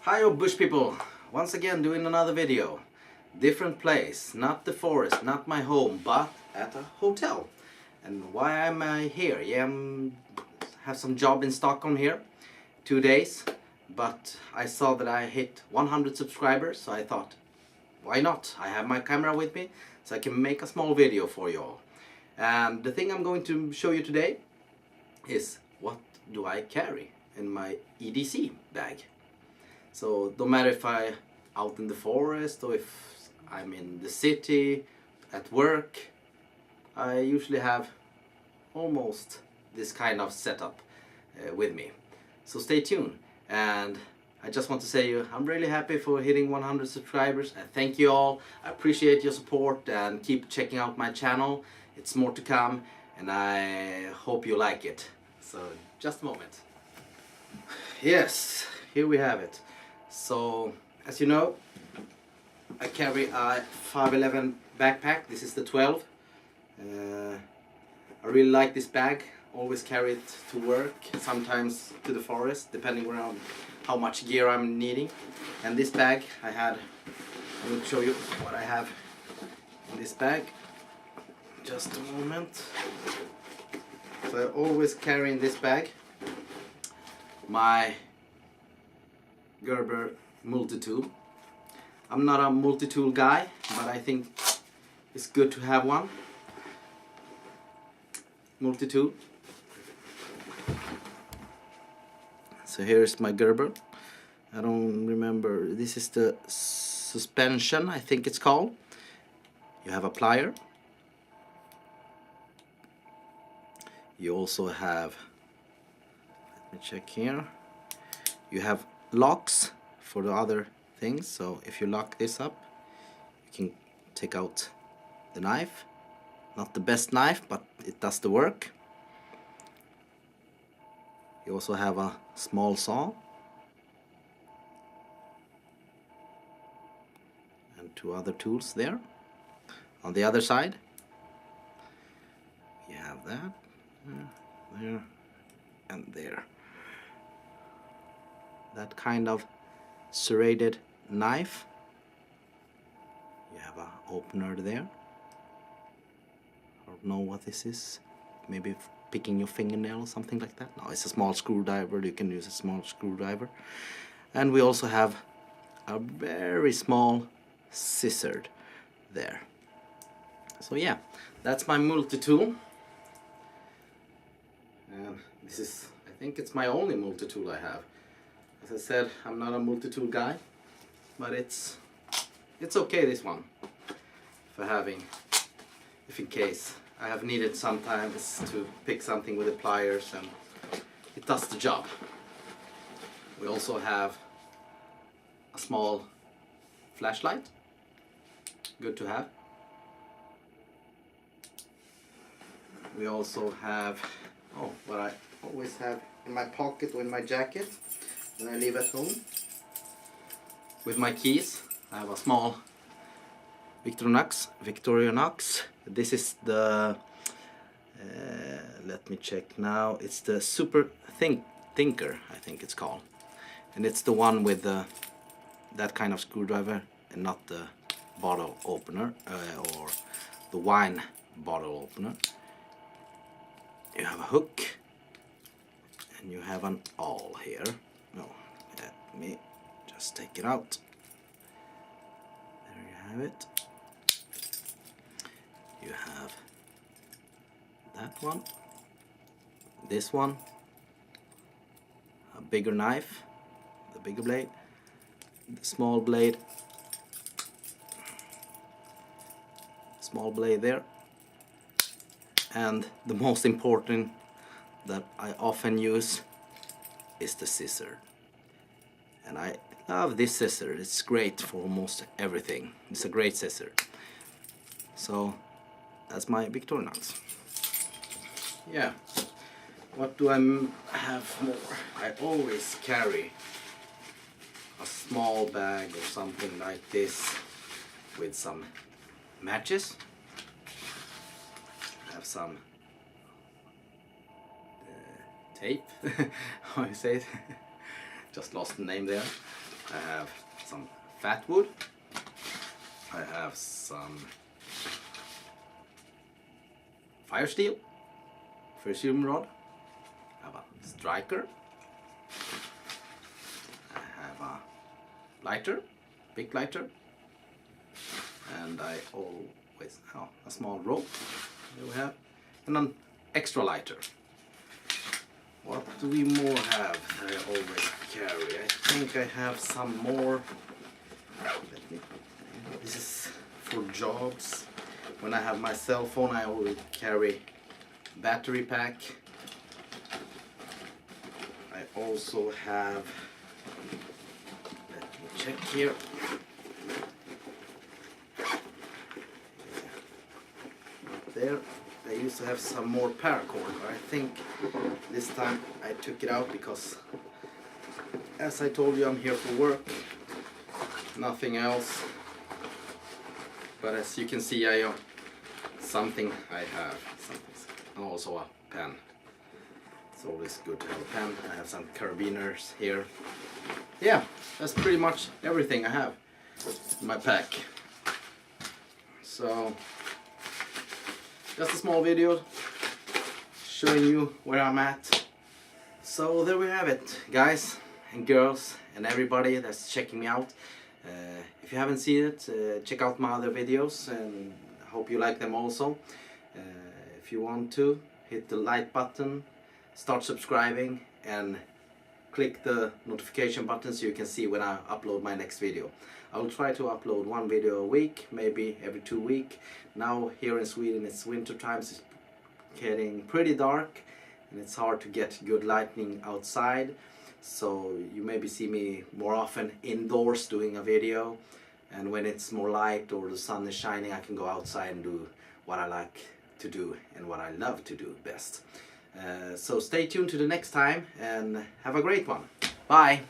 Hi bush people, once again doing another video. Different place, not the forest, not my home, but at a hotel. And why am I here? Yeah, have some job in Stockholm here, 2 days. But I saw that I hit 100 subscribers, so I thought, why not? I have my camera with me, so I can make a small video for you all. And the thing I'm going to show you today is what do I carry in my EDC bag. So no matter if I'm out in the forest or if I'm in the city, at work, I usually have almost this kind of setup with me. So stay tuned, and I just want to say I'm really happy for hitting 100 subscribers. And thank you all. I appreciate your support and keep checking out my channel. It's more to come and I hope you like it. So just a moment. Yes, here we have it. So as you know, I carry a 511 backpack. This is the 12. I really like this bag. Always carry it to work, sometimes to the forest, depending on how much gear I'm needing. And this bag I will show you what I have in this bag. Just a moment. So I always carry in this bag my Gerber multi-tool. I'm not a multi-tool guy, but I think it's good to have one multi-tool. So here's my Gerber. I don't remember, this is the suspension, I think it's called. You have a plier. You also have, let me check here, you have locks for the other things. So if you lock this up, you can take out the knife. Not the best knife, but it does the work. You also have a small saw and 2 other tools there. On the other side you have that, there and there. That kind of serrated knife. You have an opener there. I don't know what this is. Maybe picking your fingernail or something like that. No, it's a small screwdriver. You can use a small screwdriver. And we also have a very small scissor there. So yeah, that's my multi-tool. And this is, I think it's my only multi-tool I have. As I said, I'm not a multi-tool guy, but it's okay, this one, if in case I have needed sometimes to pick something with the pliers, and it does the job. We also have a small flashlight, good to have. We also have, what I always have in my pocket or in my jacket when I leave at home, with my keys. I have a small Victorinox. This is the, let me check now, it's the Super Thinker, I think it's called. And it's the one with that kind of screwdriver and not the bottle opener or the wine bottle opener. You have a hook and you have an awl here. No, let me just take it out. There you have it. You have that one, this one, a bigger knife, the bigger blade, the small blade there, and the most important that I often use is the scissor. And I love this scissor. It's great for almost everything. It's a great scissor. So that's my Victorinox. Yeah, what do I have more? I always carry a small bag or something like this with some matches. I have some tape, how you say it, just lost the name there. I have some fat wood. I have some fire steel, fusion rod. I have a striker. I have a lighter, big lighter, and I always have a small rope. Here we have, and an extra lighter. What do we more have that I always carry? I think I have some more. This is for jobs. When I have my cell phone, I always carry battery pack. I also have, let me check here. Up there, I used to have some more paracord, but I think this time I took it out because, as I told you, I'm here for work, nothing else. But as you can see, I have something. And also a pen. It's always good to have a pen. I have some carabiners here. Yeah, that's pretty much everything I have in my pack. So, just a small video showing you where I'm at. So there we have it, guys and girls and everybody that's checking me out. If you haven't seen it, check out my other videos, and I hope you like them also. If you want to, hit the like button, start subscribing, and click the notification button so you can see when I upload my next video. I will try to upload one video a week, maybe every 2 weeks. Now here in Sweden it's winter times, it's getting pretty dark and it's hard to get good lighting outside. So you maybe see me more often indoors doing a video, and when it's more light or the sun is shining, I can go outside and do what I like to do and what I love to do best. So stay tuned to the next time and have a great one. Bye!